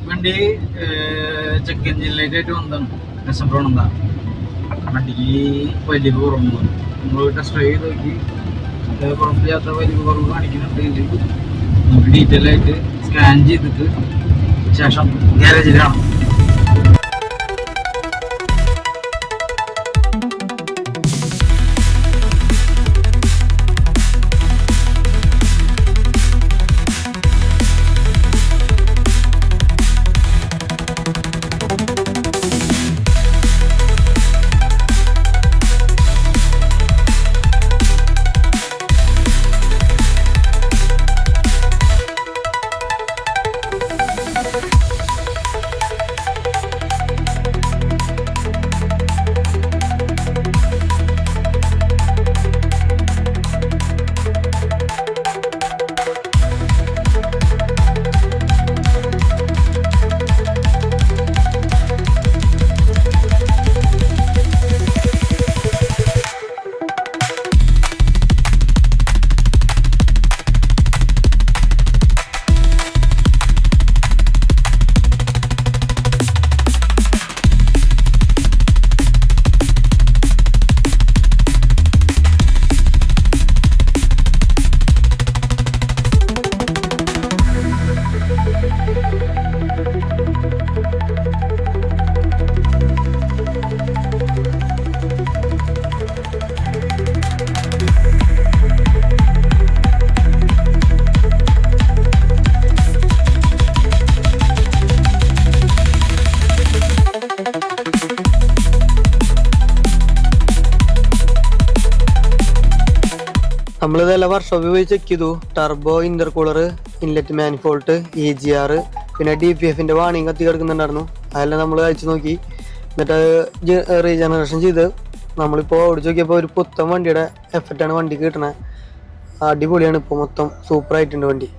വണ്ടി ചെക്ക് എഞ്ചിനിലേക്കായിട്ട് വന്നതാണ്. രസപ്രവണം എന്താ വണ്ടിക്ക് വലിയ കുറവ് നമ്മൾ ടെസ്റ്റ് ചെയ്ത് നോക്കി, കുഴപ്പമില്ലാത്ത വലിയ കുറവ് കാണിക്കുന്നുണ്ടെങ്കിൽ നമുക്ക് ഡീറ്റെയിൽ ആയിട്ട് സ്കാൻ ചെയ്തിട്ട് ശേഷം ഗ്യാരേജിൽ കാണാം. നമ്മളിതെല്ലാം വർക്ക്ഷോപ്പിൽ പോയി ചെക്ക് ചെയ്തു. ടർബോ, ഇന്റർകൂളർ, ഇൻലെറ്റ് മാനിഫോൾട്ട്, EGR, പിന്നെ DPFന്റെ വാണിംഗ് കത്തി കിടക്കുന്നുണ്ടായിരുന്നു. അതെല്ലാം നമ്മൾ അയച്ചു നോക്കി. എന്നിട്ട് റീജനറേഷൻ ചെയ്ത് നമ്മളിപ്പോൾ ഓടിച്ചു നോക്കിയപ്പോൾ ഒരു പുത്തൻ വണ്ടിയുടെ എഫക്റ്റാണ് വണ്ടിക്ക് കിട്ടണത്. അടിപൊളിയാണ്. ഇപ്പോൾ മൊത്തം സൂപ്പർ ആയിട്ടുണ്ട് വണ്ടി.